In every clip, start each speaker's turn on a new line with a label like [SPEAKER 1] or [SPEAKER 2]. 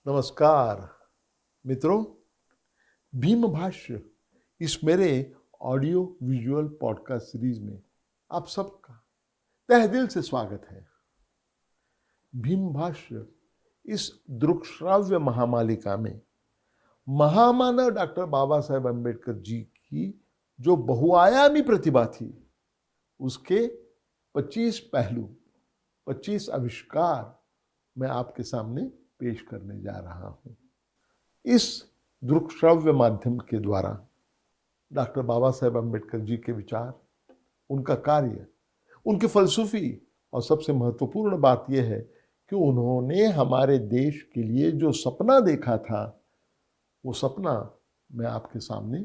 [SPEAKER 1] नमस्कार मित्रों, भीम भाष्य इस मेरे ऑडियो विजुअल पॉडकास्ट सीरीज में आप सबका तहे दिल से स्वागत है। भीम भाष्य इस दृक्श्राव्य महामालिका में महामानव डॉक्टर बाबा साहेब अम्बेडकर जी की जो बहुआयामी प्रतिभा थी, उसके 25 पहलू, 25 आविष्कार मैं आपके सामने पेश करने जा रहा हूं। इस दृक्श्राव्य माध्यम के द्वारा डॉक्टर बाबा साहेब अम्बेडकर जी के विचार, उनका कार्य, उनकी फलसफी और सबसे महत्वपूर्ण बात यह है कि उन्होंने हमारे देश के लिए जो सपना देखा था, वो सपना मैं आपके सामने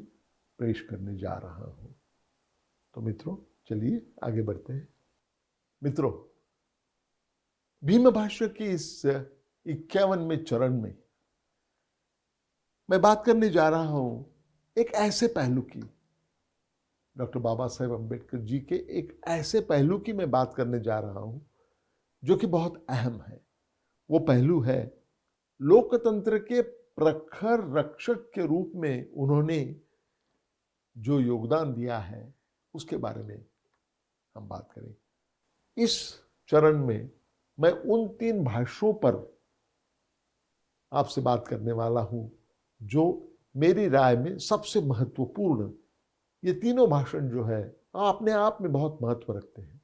[SPEAKER 1] पेश करने जा रहा हूं। तो मित्रों, चलिए आगे बढ़ते हैं। मित्रों, भीम भाष्य की इस 51वें चरण में मैं बात करने जा रहा हूं एक ऐसे पहलू की, डॉक्टर बाबा साहेब अम्बेडकर जी के एक ऐसे पहलू की मैं बात करने जा रहा हूं जो कि बहुत अहम है। वो पहलू है लोकतंत्र के प्रखर रक्षक के रूप में उन्होंने जो योगदान दिया है, उसके बारे में हम बात करें। इस चरण में मैं उन 3 भाष्यों पर आपसे बात करने वाला हूं जो मेरी राय में सबसे महत्वपूर्ण, ये तीनों भाषण जो है अपने आप में बहुत महत्व रखते हैं।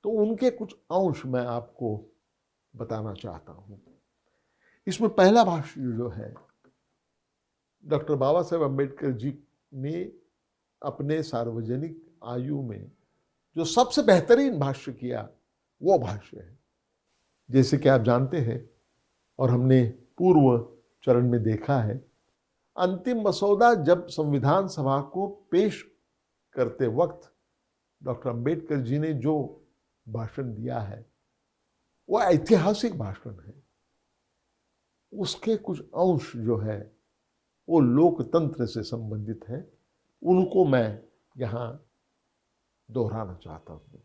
[SPEAKER 1] तो उनके कुछ अंश मैं आपको बताना चाहता हूं। इसमें पहला भाष्य जो है, डॉक्टर बाबा साहेब अम्बेडकर जी ने अपने सार्वजनिक आयु में जो सबसे बेहतरीन भाष्य किया, वो भाष्य है। जैसे कि आप जानते हैं और हमने पूर्व चरण में देखा है, अंतिम मसौदा जब संविधान सभा को पेश करते वक्त डॉक्टर अम्बेडकर जी ने जो भाषण दिया है, वो ऐतिहासिक भाषण है। उसके कुछ अंश जो है वो लोकतंत्र से संबंधित है, उनको मैं यहां दोहराना चाहता हूं।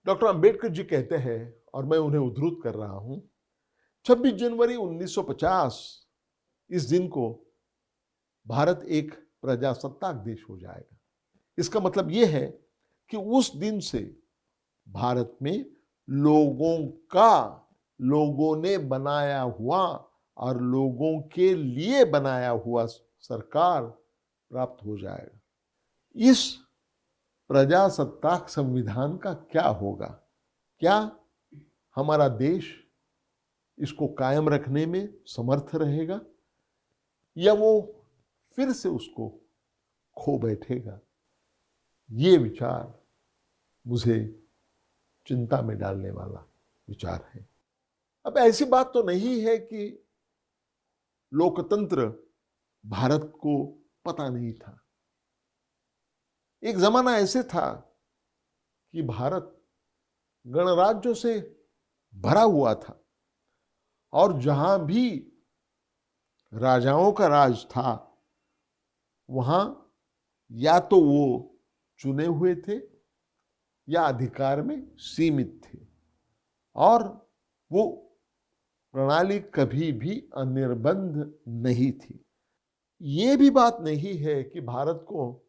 [SPEAKER 1] डॉक्टर अम्बेडकर जी कहते हैं, और मैं उन्हें उद्धृत कर रहा हूं, 26 जनवरी 1950 इस दिन को भारत एक प्रजासत्ताक देश हो जाएगा। इसका मतलब यह है कि उस दिन से भारत में लोगों ने बनाया हुआ और लोगों के लिए बनाया हुआ सरकार प्राप्त हो जाएगा। इस प्रजासत्ताक संविधान का क्या होगा? क्या हमारा देश इसको कायम रखने में समर्थ रहेगा या वो फिर से उसको खो बैठेगा? ये विचार मुझे चिंता में डालने वाला विचार है। अब ऐसी बात तो नहीं है कि लोकतंत्र भारत को पता नहीं था। एक जमाना ऐसे था कि भारत गणराज्यों से भरा हुआ था और जहां भी राजाओं का राज था, वहां या तो वो चुने हुए थे या अधिकार में सीमित थे, और वो प्रणाली कभी भी अनिर्बंध नहीं थी। ये भी बात नहीं है कि भारत को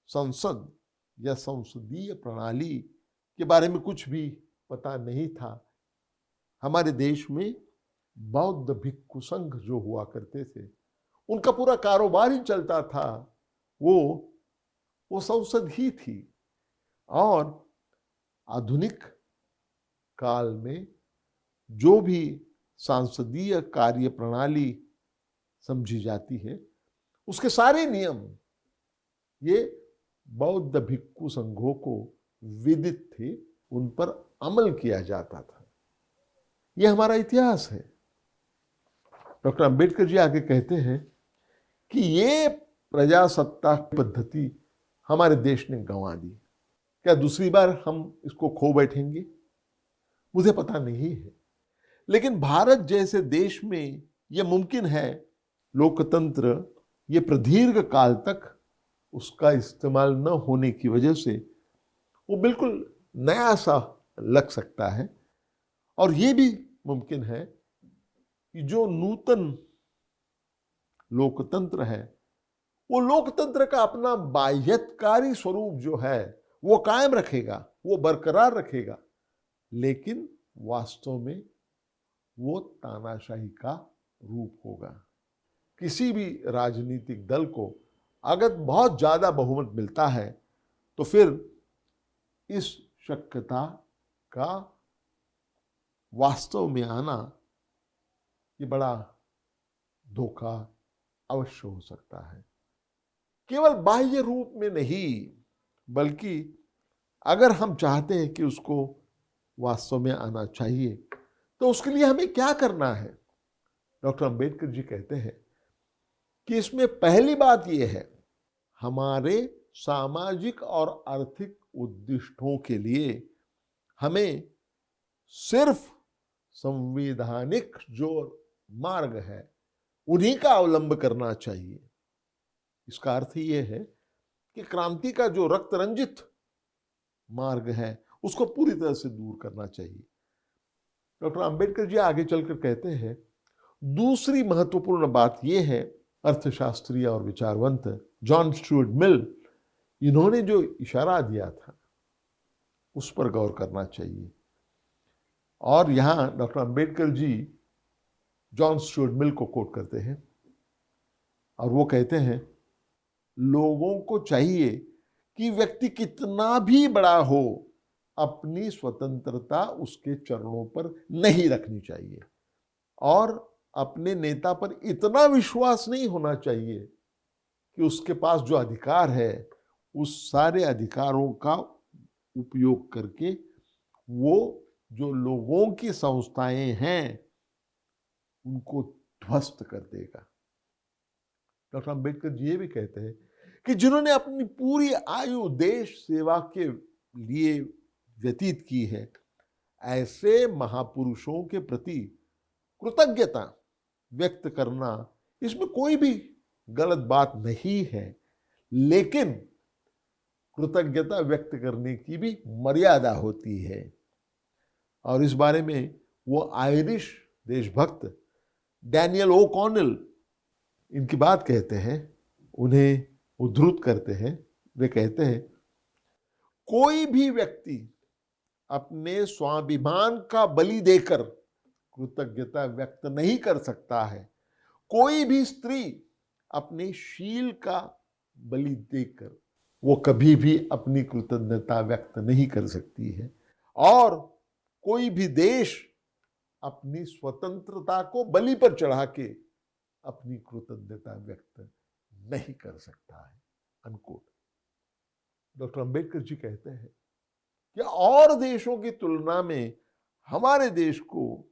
[SPEAKER 1] संसद या संसदीय प्रणाली के बारे में कुछ भी पता नहीं था। हमारे देश में बौद्ध भिक्षु संघ जो हुआ करते थे, उनका पूरा कारोबार ही चलता था, वो संसद ही थी। और आधुनिक काल में जो भी सांसदीय कार्य प्रणाली समझी जाती है, उसके सारे नियम ये बौद्ध भिक्षु संघों को विदित थे, उन पर अमल किया जाता था। यह हमारा इतिहास है। डॉक्टर अम्बेडकर जी आगे कहते हैं कि ये प्रजासत्ताक पद्धति हमारे देश ने गंवा दी। क्या दूसरी बार हम इसको खो बैठेंगे? मुझे पता नहीं है, लेकिन भारत जैसे देश में यह मुमकिन है। लोकतंत्र ये प्रदीर्घ काल तक उसका इस्तेमाल न होने की वजह से वो बिल्कुल नया सा लग सकता है, और ये भी मुमकिन है कि जो नूतन लोकतंत्र है वो लोकतंत्र का अपना बाह्यकारी स्वरूप जो है वो कायम रखेगा, वो बरकरार रखेगा, लेकिन वास्तव में वो तानाशाही का रूप होगा। किसी भी राजनीतिक दल को अगर बहुत ज्यादा बहुमत मिलता है तो फिर इस शक्यता का वास्तव में आना ये बड़ा धोखा अवश्य हो सकता है। केवल बाह्य रूप में नहीं, बल्कि अगर हम चाहते हैं कि उसको वास्तव में आना चाहिए तो उसके लिए हमें क्या करना है। डॉक्टर अंबेडकर जी कहते हैं कि इसमें पहली बात यह है, हमारे सामाजिक और आर्थिक उद्दिष्टों के लिए हमें सिर्फ संवैधानिक जो मार्ग है उन्हीं का अवलंब करना चाहिए। इसका अर्थ यह है कि क्रांति का जो रक्त रंजित मार्ग है उसको पूरी तरह से दूर करना चाहिए। डॉक्टर अंबेडकर जी आगे चलकर कहते हैं, दूसरी महत्वपूर्ण बात यह है, अर्थशास्त्री और विचारवंत जॉन स्टुअर्ट मिल इन्होंने जो इशारा दिया था उस पर गौर करना चाहिए। और यहां doctor Ambedkar ji John Stuart Mill को कोट करते हैं और वो कहते हैं, लोगों को चाहिए कि व्यक्ति कितना भी बड़ा हो, अपनी स्वतंत्रता उसके चरणों पर नहीं रखनी चाहिए और अपने नेता पर इतना विश्वास नहीं होना चाहिए कि उसके पास जो अधिकार है उस सारे अधिकारों का उपयोग करके वो जो लोगों की संस्थाएं हैं उनको ध्वस्त कर देगा। डॉक्टर अंबेडकर जी ये भी कहते हैं कि जिन्होंने अपनी पूरी आयु देश सेवा के लिए व्यतीत की है, ऐसे महापुरुषों के प्रति कृतज्ञता व्यक्त करना इसमें कोई भी गलत बात नहीं है, लेकिन कृतज्ञता व्यक्त करने की भी मर्यादा होती है। और इस बारे में वो आयरिश देशभक्त डैनियल ओ कॉनेल इनकी बात कहते हैं, उन्हें उद्धृत करते हैं। वे कहते हैं, कोई भी व्यक्ति अपने स्वाभिमान का बलि देकर कृतज्ञता व्यक्त नहीं कर सकता है। कोई भी स्त्री अपने शील का बलि देकर वो कभी भी अपनी कृतज्ञता व्यक्त नहीं कर सकती है। और कोई भी देश अपनी स्वतंत्रता को बलि पर चढ़ा के अपनी कृतज्ञता व्यक्त नहीं कर सकता है। अनकोट। डॉक्टर अंबेडकर जी कहते हैं कि और देशों की तुलना में हमारे देश को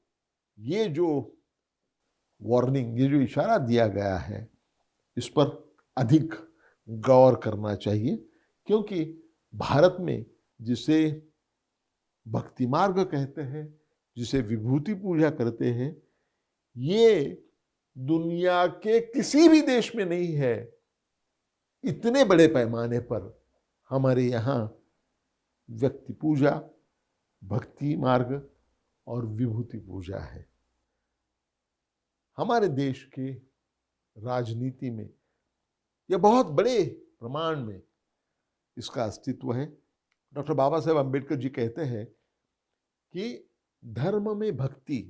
[SPEAKER 1] ये जो वार्निंग, ये जो इशारा दिया गया है, इस पर अधिक गौर करना चाहिए, क्योंकि भारत में जिसे भक्ति मार्ग कहते हैं, जिसे विभूति पूजा करते हैं, ये दुनिया के किसी भी देश में नहीं है। इतने बड़े पैमाने पर हमारे यहाँ व्यक्ति पूजा, भक्ति मार्ग और विभूति पूजा है। हमारे देश के राजनीति में यह बहुत बड़े प्रमाण में इसका अस्तित्व है। डॉक्टर बाबा साहेब अम्बेडकर जी कहते हैं कि धर्म में भक्ति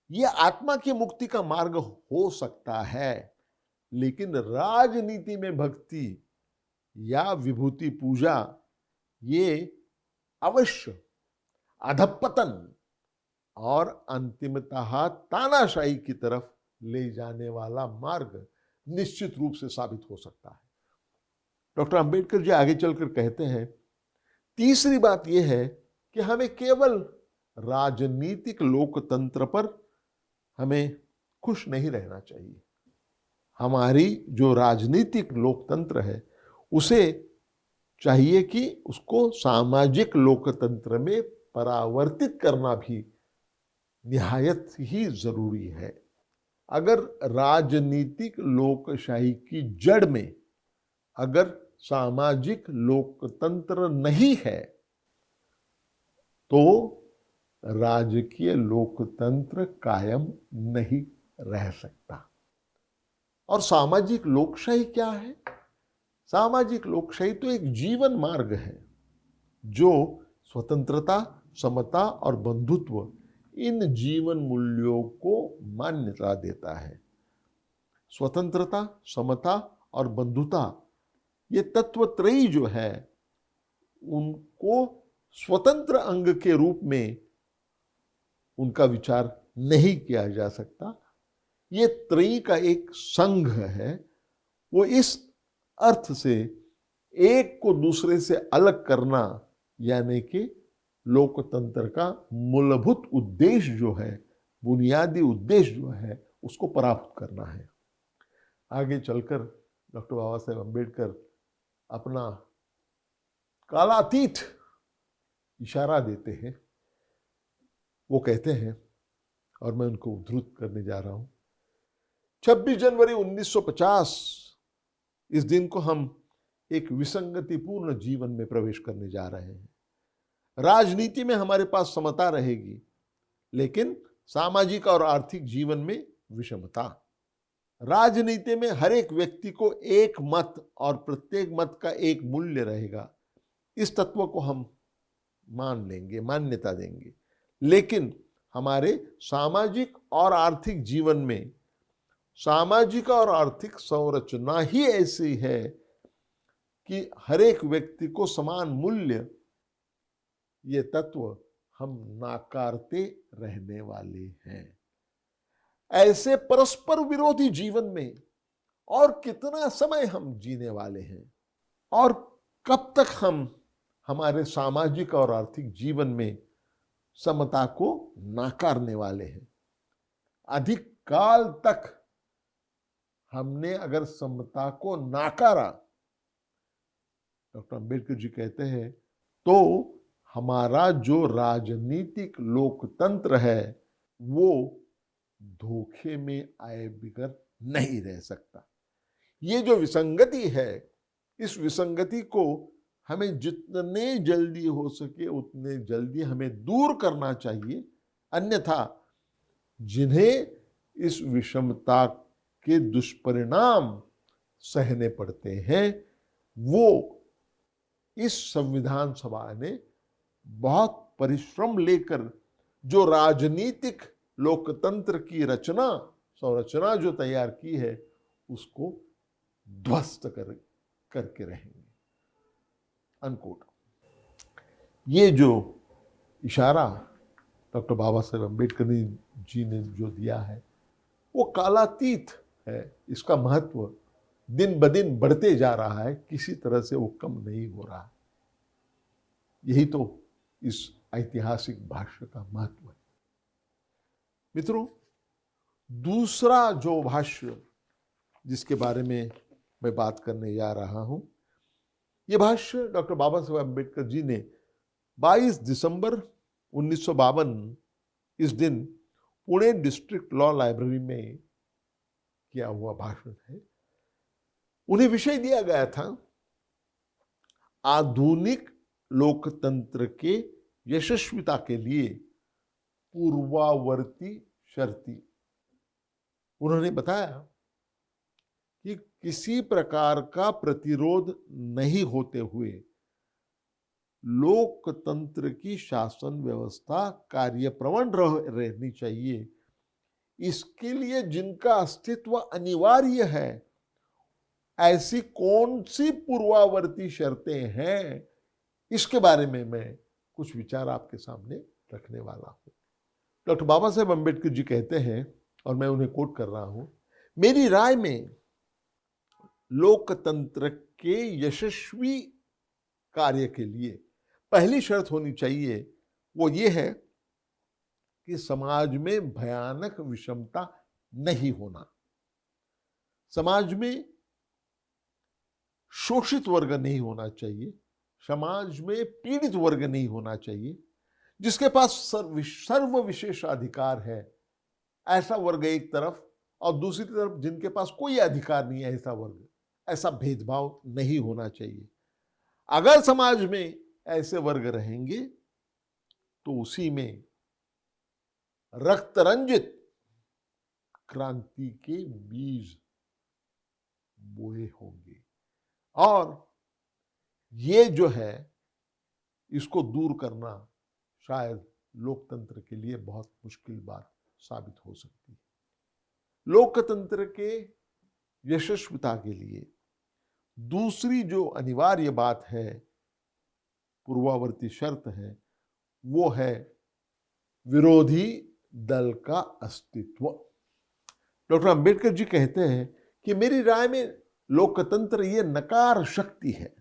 [SPEAKER 1] यह आत्मा की मुक्ति का मार्ग हो सकता है, लेकिन राजनीति में भक्ति या विभूति पूजा ये अवश्य अधपतन और अंतिमतः तानाशाही की तरफ ले जाने वाला मार्ग निश्चित रूप से साबित हो सकता है। डॉक्टर अंबेडकर जी आगे चलकर कहते हैं, तीसरी बात यह है कि हमें केवल राजनीतिक लोकतंत्र पर हमें खुश नहीं रहना चाहिए। हमारी जो राजनीतिक लोकतंत्र है उसे चाहिए कि उसको सामाजिक लोकतंत्र में परावर्तित करना भी निहायत ही जरूरी है। अगर राजनीतिक लोकशाही की जड़ में अगर सामाजिक लोकतंत्र नहीं है तो राजकीय लोकतंत्र कायम नहीं रह सकता। और सामाजिक लोकशाही क्या है? सामाजिक लोकशाही तो एक जीवन मार्ग है जो स्वतंत्रता, समता और बंधुत्व, इन जीवन मूल्यों को मान्यता देता है। स्वतंत्रता, समता और बंधुता, ये तत्वत्रयी जो है, उनको स्वतंत्र अंग के रूप में उनका विचार नहीं किया जा सकता। ये त्रयी का एक संघ है। वो इस अर्थ से एक को दूसरे से अलग करना, यानी कि लोकतंत्र का मूलभूत उद्देश्य जो है, बुनियादी उद्देश्य जो है, उसको पराभूत करना है। आगे चलकर डॉक्टर बाबा साहेब अम्बेडकर अपना कालातीत इशारा देते हैं। वो कहते हैं, और मैं उनको उद्धृत करने जा रहा हूं, 26 जनवरी 1950, इस दिन को हम एक विसंगतिपूर्ण जीवन में प्रवेश करने जा रहे हैं। राजनीति में हमारे पास समता रहेगी, लेकिन सामाजिक और आर्थिक जीवन में विषमता। राजनीति में हर एक व्यक्ति को एक मत और प्रत्येक मत का एक मूल्य रहेगा। इस तत्व को हम मान लेंगे, मान्यता देंगे। लेकिन हमारे सामाजिक और आर्थिक जीवन में सामाजिक और आर्थिक संरचना ही ऐसी है कि हर एक व्यक्ति को समान मूल्य, ये तत्व हम नाकारते रहने वाले हैं। ऐसे परस्पर विरोधी जीवन में और कितना समय हम जीने वाले हैं, और कब तक हम हमारे सामाजिक और आर्थिक जीवन में समता को नाकारने वाले हैं? अधिक काल तक हमने अगर समता को नाकारा, डॉक्टर अंबेडकर जी कहते हैं, तो हमारा जो राजनीतिक लोकतंत्र है वो धोखे में आए बिगर नहीं रह सकता। ये जो विसंगति है, इस विसंगति को हमें जितने जल्दी हो सके उतने जल्दी हमें दूर करना चाहिए। अन्यथा जिन्हें इस विषमता के दुष्परिणाम सहने पड़ते हैं, वो इस संविधान सभा ने बहुत परिश्रम लेकर जो राजनीतिक लोकतंत्र की संरचना जो तैयार की है, उसको ध्वस्त करके रहेंगे। अनकोट। ये जो इशारा डॉक्टर बाबा साहेब अम्बेडकर जी ने जो दिया है, वो कालातीत है। इसका महत्व दिन ब दिन बढ़ते जा रहा है, किसी तरह से वो कम नहीं हो रहा है। यही तो इस ऐतिहासिक भाष्य का महत्व है। मित्रों, दूसरा जो भाष्य जिसके बारे में मैं बात करने जा रहा हूं, ये भाष्य डॉक्टर बाबा साहेब अम्बेडकर जी ने 22 दिसंबर 1952 इस दिन पुणे डिस्ट्रिक्ट लॉ लाइब्रेरी में किया हुआ भाषण है। उन्हें विषय दिया गया था आधुनिक लोकतंत्र के यशस्विता के लिए पूर्वावर्ती शर्ती। उन्होंने बताया कि किसी प्रकार का प्रतिरोध नहीं होते हुए लोकतंत्र की शासन व्यवस्था कार्यप्रवण रहनी चाहिए। इसके लिए जिनका अस्तित्व अनिवार्य है, ऐसी कौन सी पूर्वावर्ती शर्तें हैं, इसके बारे में मैं कुछ विचार आपके सामने रखने वाला हूं। डॉक्टर बाबा साहेब अम्बेडकर जी कहते हैं, और मैं उन्हें कोट कर रहा हूं, मेरी राय में लोकतंत्र के यशस्वी कार्य के लिए पहली शर्त होनी चाहिए, वो ये है कि समाज में भयानक विषमता नहीं होना। समाज में शोषित वर्ग नहीं होना चाहिए, समाज में पीड़ित वर्ग नहीं होना चाहिए, जिसके पास सर्व विशेष अधिकार है ऐसा वर्ग एक तरफ, और दूसरी तरफ जिनके पास कोई अधिकार नहीं है ऐसा वर्ग। ऐसा भेदभाव नहीं होना चाहिए। अगर समाज में ऐसे वर्ग रहेंगे तो उसी में रक्त रंजित क्रांति के बीज बोए होंगे। और ये जो है, इसको दूर करना शायद लोकतंत्र के लिए बहुत मुश्किल बात साबित हो सकती है। लोकतंत्र के यशस्विता के लिए दूसरी जो अनिवार्य बात है, पूर्वावर्ती शर्त है, वो है विरोधी दल का अस्तित्व। डॉक्टर अंबेडकर जी कहते हैं कि मेरी राय में लोकतंत्र ये नकार शक्ति है,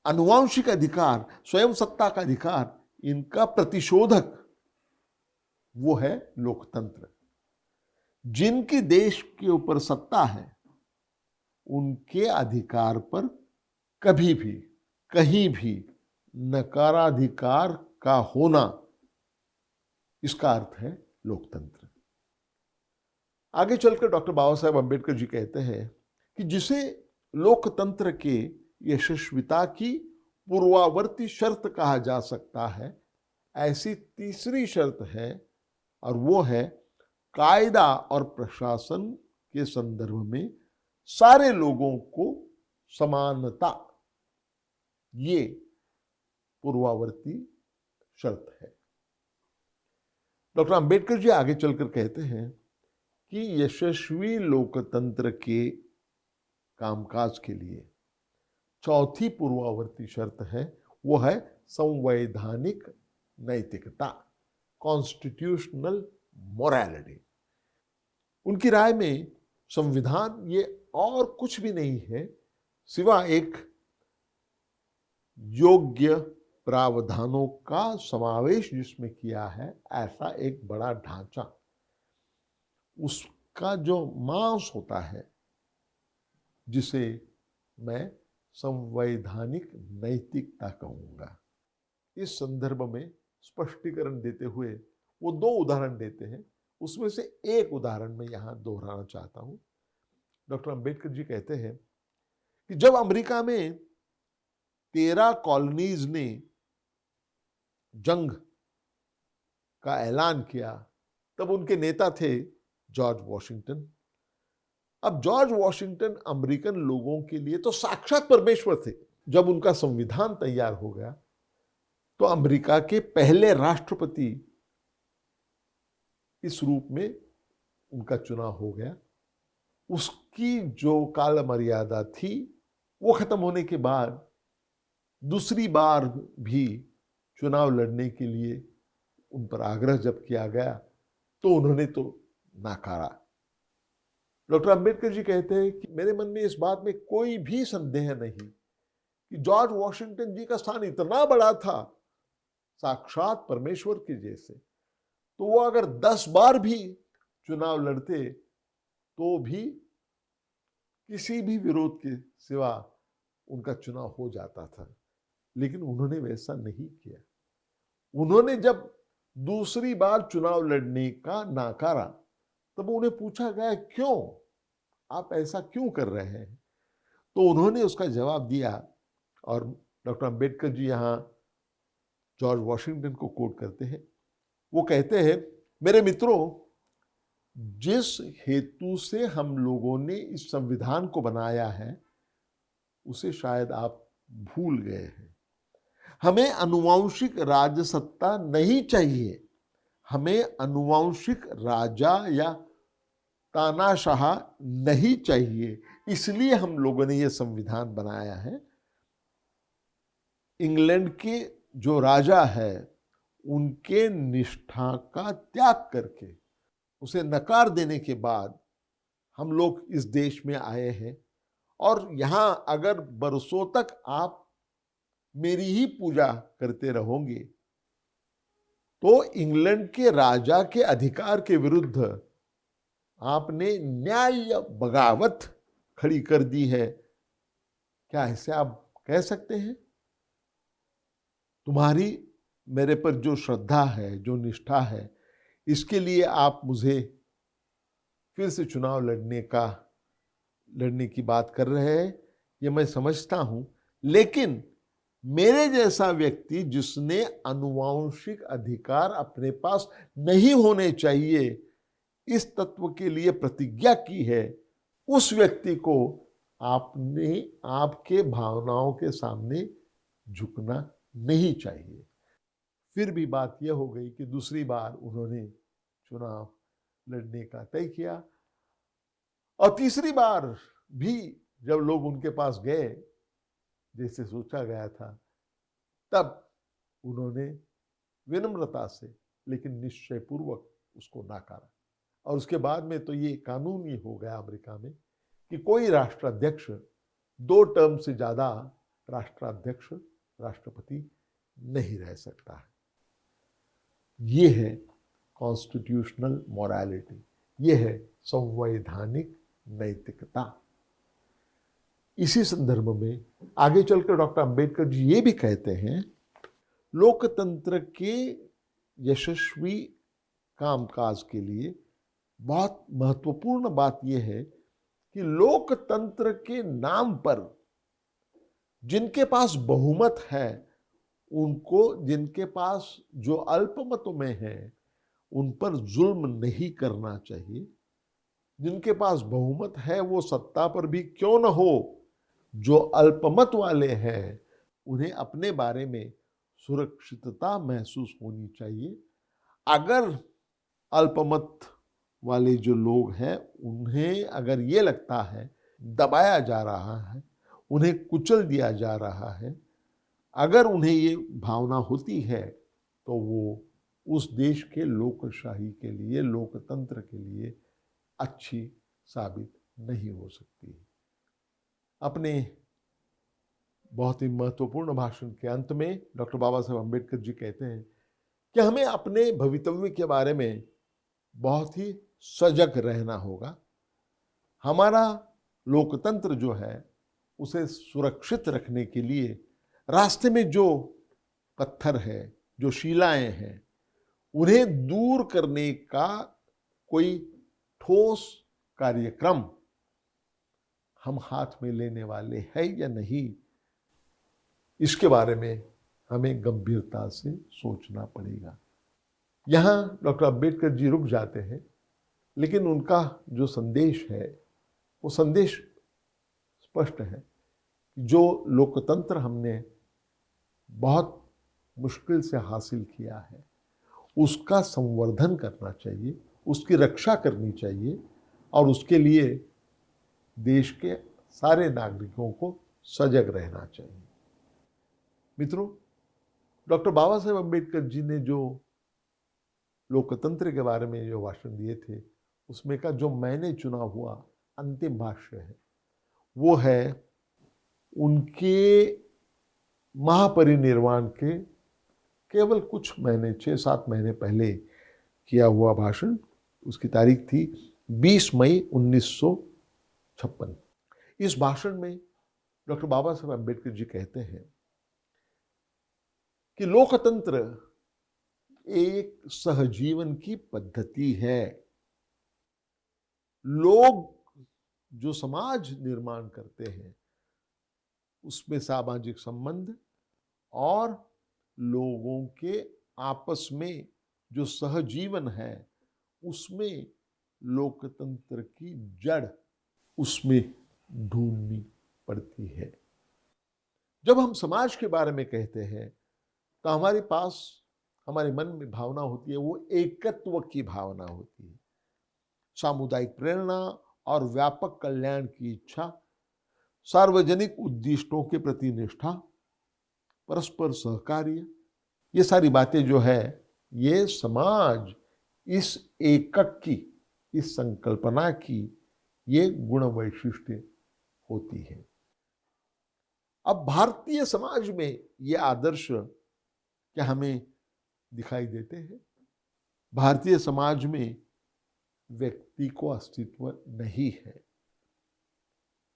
[SPEAKER 1] अनुवांशिक अधिकार, स्वयं सत्ता का अधिकार, इनका प्रतिशोधक वो है लोकतंत्र। जिनकी देश के ऊपर सत्ता है, उनके अधिकार पर कभी भी कहीं भी नकाराधिकार का होना, इसका अर्थ है लोकतंत्र। आगे चलकर डॉक्टर बाबा साहेब अम्बेडकर जी कहते हैं कि जिसे लोकतंत्र के यशस्विता की पूर्वावर्ती शर्त कहा जा सकता है, ऐसी तीसरी शर्त है, और वो है कायदा और प्रशासन के संदर्भ में सारे लोगों को समानता। ये पूर्वावर्ती शर्त है। डॉक्टर अंबेडकर जी आगे चलकर कहते हैं कि यशस्वी लोकतंत्र के कामकाज के लिए चौथी पूर्वावर्ती शर्त है, वो है संवैधानिक नैतिकता, कॉन्स्टिट्यूशनल मोरालिटी। उनकी राय में संविधान ये और कुछ भी नहीं है सिवा एक योग्य प्रावधानों का समावेश जिसमें किया है, ऐसा एक बड़ा ढांचा। उसका जो मांस होता है, जिसे मैं संवैधानिक नैतिकता कहूंगा। इस संदर्भ में स्पष्टीकरण देते हुए वो दो उदाहरण देते हैं, उसमें से एक उदाहरण मैं यहां दोहराना चाहता हूं। डॉक्टर अंबेडकर जी कहते हैं कि जब अमेरिका में 13 कॉलोनीज ने जंग का ऐलान किया, तब उनके नेता थे जॉर्ज वॉशिंगटन। अब जॉर्ज वॉशिंगटन अमेरिकन लोगों के लिए तो साक्षात परमेश्वर थे। जब उनका संविधान तैयार हो गया तो अमेरिका के पहले राष्ट्रपति इस रूप में उनका चुनाव हो गया। उसकी जो काल मर्यादा थी वो खत्म होने के बाद दूसरी बार भी चुनाव लड़ने के लिए उन पर आग्रह जब किया गया तो उन्होंने तो नाकारा। डॉक्टर अंबेडकर जी कहते हैं कि मेरे मन में इस बात में कोई भी संदेह नहीं कि जॉर्ज वॉशिंगटन जी का स्थान इतना बड़ा था, साक्षात परमेश्वर के जैसे, तो वो अगर 10 बार भी चुनाव लड़ते तो भी किसी भी विरोध के सिवा उनका चुनाव हो जाता था। लेकिन उन्होंने वैसा नहीं किया। उन्होंने जब दूसरी बार चुनाव लड़ने का नाकारा, तब उन्हें पूछा गया क्यों, आप ऐसा क्यों कर रहे हैं? तो उन्होंने उसका जवाब दिया, और डॉक्टर अंबेडकर जी यहाँ जॉर्ज वॉशिंगटन को कोट करते हैं। वो कहते हैं, मेरे मित्रों, जिस हेतु से हम लोगों ने इस संविधान को बनाया है उसे शायद आप भूल गए हैं। हमें अनुवांशिक राजसत्ता नहीं चाहिए, हमें अनुवांशिक राजा या तानाशाह नहीं चाहिए। इसलिए हम लोगों ने यह संविधान बनाया है। इंग्लैंड के जो राजा है उनके निष्ठा का त्याग करके, उसे नकार देने के बाद हम लोग इस देश में आए हैं, और यहां अगर बरसों तक आप मेरी ही पूजा करते रहोगे तो इंग्लैंड के राजा के अधिकार के विरुद्ध आपने न्याय बगावत खड़ी कर दी है। क्या ऐसे आप कह सकते हैं? तुम्हारी मेरे पर जो श्रद्धा है, जो निष्ठा है, इसके लिए आप मुझे फिर से चुनाव लड़ने की बात कर रहे हैं, ये मैं समझता हूं। लेकिन मेरे जैसा व्यक्ति जिसने आनुवांशिक अधिकार अपने पास नहीं होने चाहिए, इस तत्व के लिए प्रतिज्ञा की है, उस व्यक्ति को आपने आपके भावनाओं के सामने झुकना नहीं चाहिए। फिर भी बात यह हो गई कि दूसरी बार उन्होंने चुनाव लड़ने का तय किया और तीसरी बार भी जब लोग उनके पास गए जैसे सोचा गया था, तब उन्होंने विनम्रता से लेकिन निश्चयपूर्वक उसको नकारा। और उसके बाद में तो ये कानूनी हो गया अमेरिका में कि कोई राष्ट्राध्यक्ष 2 टर्म से ज्यादा राष्ट्राध्यक्ष राष्ट्रपति नहीं रह सकता है। ये है कॉन्स्टिट्यूशनल मोरालिटी, ये है संवैधानिक नैतिकता। इसी संदर्भ में आगे चलकर डॉक्टर अंबेडकर जी ये भी कहते हैं, लोकतंत्र के यशस्वी कामकाज के लिए बहुत महत्वपूर्ण बात यह है कि लोकतंत्र के नाम पर जिनके पास बहुमत है उनको, जिनके पास जो अल्पमत में है उन पर जुल्म नहीं करना चाहिए। जिनके पास बहुमत है वो सत्ता पर भी क्यों न हो, जो अल्पमत वाले हैं उन्हें अपने बारे में सुरक्षितता महसूस होनी चाहिए। अगर अल्पमत वाले जो लोग हैं उन्हें अगर ये लगता है दबाया जा रहा है, उन्हें कुचल दिया जा रहा है, अगर उन्हें ये भावना होती है तो वो उस देश के लोकशाही के लिए, लोकतंत्र के लिए अच्छी साबित नहीं हो सकती। अपने बहुत ही महत्वपूर्ण भाषण के अंत में डॉक्टर बाबा साहेब अम्बेडकर जी कहते हैं कि हमें अपने भवितव्य के बारे में बहुत ही सजग रहना होगा। हमारा लोकतंत्र जो है उसे सुरक्षित रखने के लिए रास्ते में जो पत्थर है, जो शिलाएं हैं, उन्हें दूर करने का कोई ठोस कार्यक्रम हम हाथ में लेने वाले हैं या नहीं, इसके बारे में हमें गंभीरता से सोचना पड़ेगा। यहाँ डॉक्टर अंबेडकर जी रुक जाते हैं, लेकिन उनका जो संदेश है वो संदेश स्पष्ट है। जो लोकतंत्र हमने बहुत मुश्किल से हासिल किया है उसका संवर्धन करना चाहिए, उसकी रक्षा करनी चाहिए और उसके लिए देश के सारे नागरिकों को सजग रहना चाहिए। मित्रों, डॉक्टर बाबा साहेब अम्बेडकर जी ने जो लोकतंत्र के बारे में जो भाषण दिए थे उसमें का जो मैंने चुना हुआ अंतिम भाष्य है वो है उनके महापरिनिर्वाण के केवल कुछ महीने, 6-7 महीने पहले किया हुआ भाषण। उसकी तारीख थी 20 मई 1956। इस भाषण में डॉक्टर बाबा साहेब अम्बेडकर जी कहते हैं कि लोकतंत्र एक सहजीवन की पद्धति है। लोग जो समाज निर्माण करते हैं उसमें सामाजिक संबंध और लोगों के आपस में जो सहजीवन है उसमें लोकतंत्र की जड़ उसमें ढूंढनी पड़ती है। जब हम समाज के बारे में कहते हैं तो हमारे पास, हमारे मन में भावना होती है, वो एकत्व की भावना होती है, सामुदायिक प्रेरणा और व्यापक कल्याण की इच्छा, सार्वजनिक उद्दिष्टों के प्रति निष्ठा, परस्पर सहकार्य, ये सारी बातें जो है ये समाज इस एकक की, इस संकल्पना की ये गुण वैशिष्ट्य होती है। अब भारतीय समाज में ये आदर्श क्या हमें दिखाई देते हैं? भारतीय समाज में व्यक्ति को अस्तित्व नहीं है,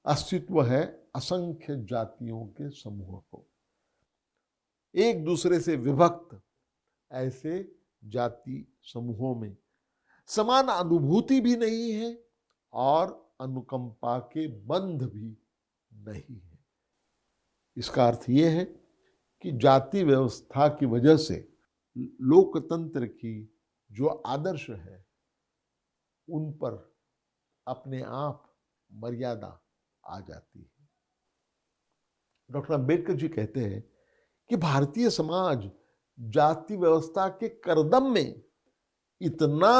[SPEAKER 1] अस्तित्व है असंख्य जातियों के समूह को, एक दूसरे से विभक्त ऐसे जाति समूहों में समान अनुभूति भी नहीं है और अनुकंपा के बंध भी नहीं है। इसका अर्थ यह है कि जाति व्यवस्था की वजह से लोकतंत्र की जो आदर्श है उन पर अपने आप मर्यादा आ जाती है। डॉक्टर अंबेडकर जी कहते हैं कि भारतीय समाज जाति व्यवस्था के करदम में इतना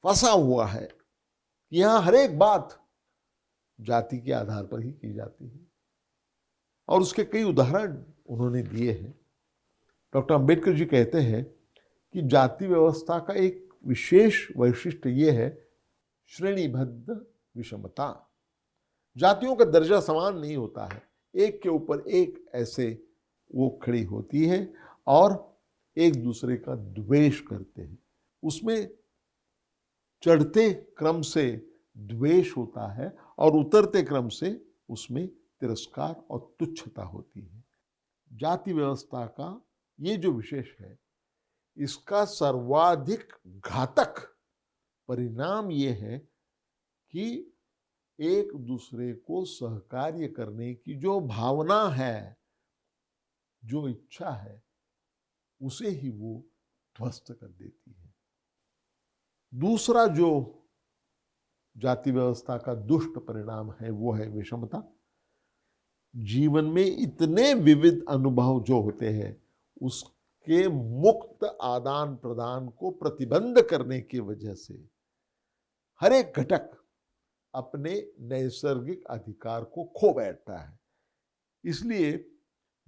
[SPEAKER 1] फंसा हुआ है कि यहां हर एक बात जाति के आधार पर ही की जाती है, और उसके कई उदाहरण उन्होंने दिए हैं। डॉक्टर अंबेडकर जी कहते हैं कि जाति व्यवस्था का एक विशेष वैशिष्ट्य ये है श्रेणीबद्ध विषमता। जातियों का दर्जा समान नहीं होता है, एक के ऊपर एक ऐसे वो खड़ी होती है और एक दूसरे का द्वेष करते हैं। उसमें चढ़ते क्रम से द्वेष होता है और उतरते क्रम से उसमें तिरस्कार और तुच्छता होती है। जाति व्यवस्था का ये जो विशेष है, इसका सर्वाधिक घातक परिणाम ये है कि एक दूसरे को सहकार्य करने की जो भावना है, जो इच्छा है, उसे ही वो ध्वस्त कर देती है। दूसरा जो जाति व्यवस्था का दुष्ट परिणाम है वो है विषमता। जीवन में इतने विविध अनुभव जो होते हैं उसके मुक्त आदान प्रदान को प्रतिबंध करने की वजह से हर एक घटक अपने नैसर्गिक अधिकार को खो बैठता है। इसलिए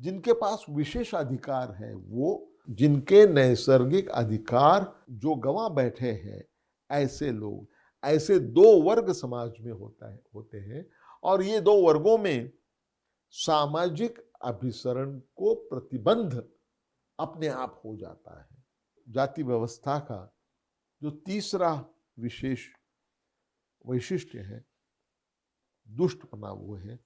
[SPEAKER 1] जिनके पास विशेष अधिकार है, वो जिनके नैसर्गिक अधिकार जो गंवा बैठे हैं, ऐसे लोग, ऐसे दो वर्ग समाज में होते हैं और ये दो वर्गों में सामाजिक अभिसरण को प्रतिबंध अपने आप हो जाता है। जाति व्यवस्था का जो तीसरा विशेष वैशिष्ट्य है, दुष्टपना, वो है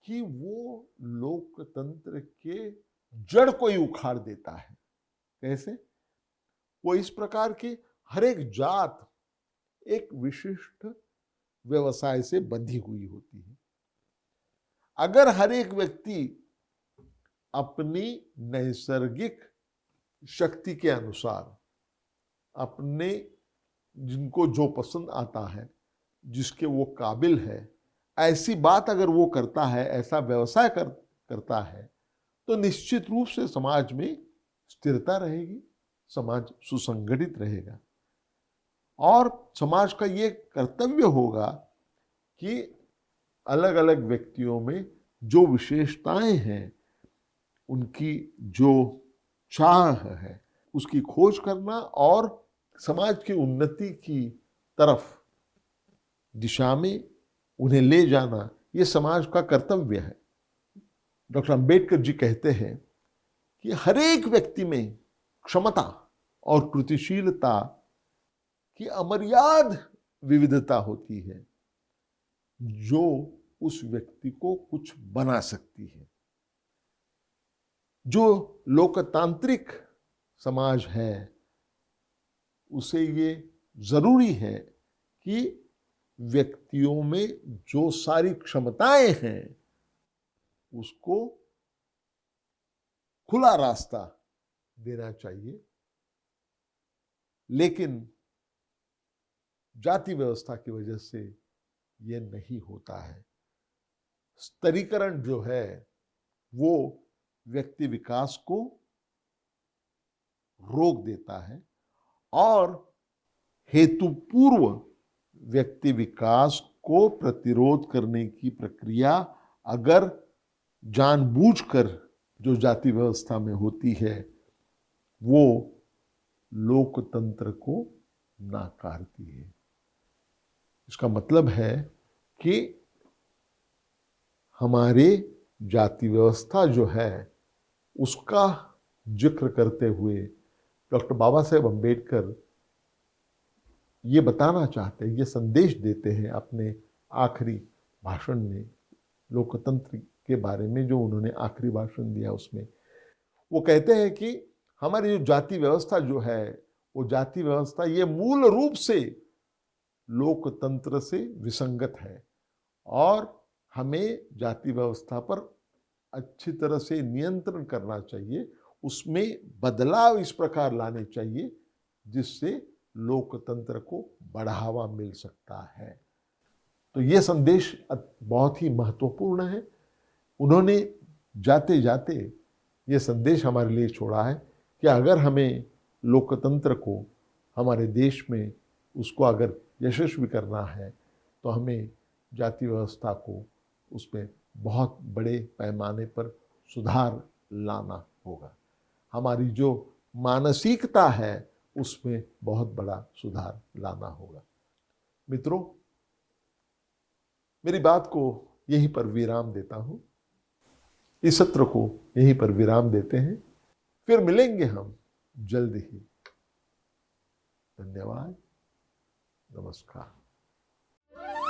[SPEAKER 1] कि वो लोकतंत्र के जड़ को ही उखाड़ देता है। कैसे? वो इस प्रकार की हर एक जात एक विशिष्ट व्यवसाय से बंधी हुई होती है। अगर हर एक व्यक्ति अपनी नैसर्गिक शक्ति के अनुसार अपने जिनको जो पसंद आता है, जिसके वो काबिल है, ऐसी बात अगर वो करता है, ऐसा व्यवसाय करता है, तो निश्चित रूप से समाज में स्थिरता रहेगी, समाज सुसंगठित रहेगा। और समाज का ये कर्तव्य होगा कि अलग अलग व्यक्तियों में जो विशेषताएं हैं, उनकी जो चाह है, उसकी खोज करना और समाज की उन्नति की तरफ दिशा में उन्हें ले जाना, ये समाज का कर्तव्य है। डॉक्टर अंबेडकर जी कहते हैं कि हर एक व्यक्ति में क्षमता और कृतिशीलता की अमर्याद विविधता होती है जो उस व्यक्ति को कुछ बना सकती है। जो लोकतांत्रिक समाज है, उसे ये जरूरी है कि व्यक्तियों में जो सारी क्षमताएं हैं उसको खुला रास्ता देना चाहिए। लेकिन जाति व्यवस्था की वजह से ये नहीं होता है। स्तरीकरण जो है वो व्यक्ति विकास को रोक देता है और हेतुपूर्व व्यक्ति विकास को प्रतिरोध करने की प्रक्रिया अगर जानबूझकर जो जाति व्यवस्था में होती है, वो लोकतंत्र को नाकारती है। इसका मतलब है कि हमारे जाति व्यवस्था जो है उसका जिक्र करते हुए डॉक्टर बाबा साहेब अम्बेडकर ये बताना चाहते हैं, ये संदेश देते हैं अपने आखिरी भाषण में, लोकतंत्र के बारे में जो उन्होंने आखिरी भाषण दिया उसमें वो कहते हैं कि हमारी जो जाति व्यवस्था जो है, वो जाति व्यवस्था ये मूल रूप से लोकतंत्र से विसंगत है और हमें जाति व्यवस्था पर अच्छी तरह से नियंत्रण करना चाहिए, उसमें बदलाव इस प्रकार लाने चाहिए जिससे लोकतंत्र को बढ़ावा मिल सकता है। तो ये संदेश बहुत ही महत्वपूर्ण है। उन्होंने जाते जाते ये संदेश हमारे लिए छोड़ा है कि अगर हमें लोकतंत्र को हमारे देश में उसको अगर यशस्वी करना है तो हमें जाति व्यवस्था को उसमें बहुत बड़े पैमाने पर सुधार लाना होगा। हमारी जो मानसिकता है उसमें बहुत बड़ा सुधार लाना होगा। मित्रों, मेरी बात को यहीं पर विराम देता हूं। इस सत्र को यहीं पर विराम देते हैं। फिर मिलेंगे हम जल्द ही। धन्यवाद। नमस्कार।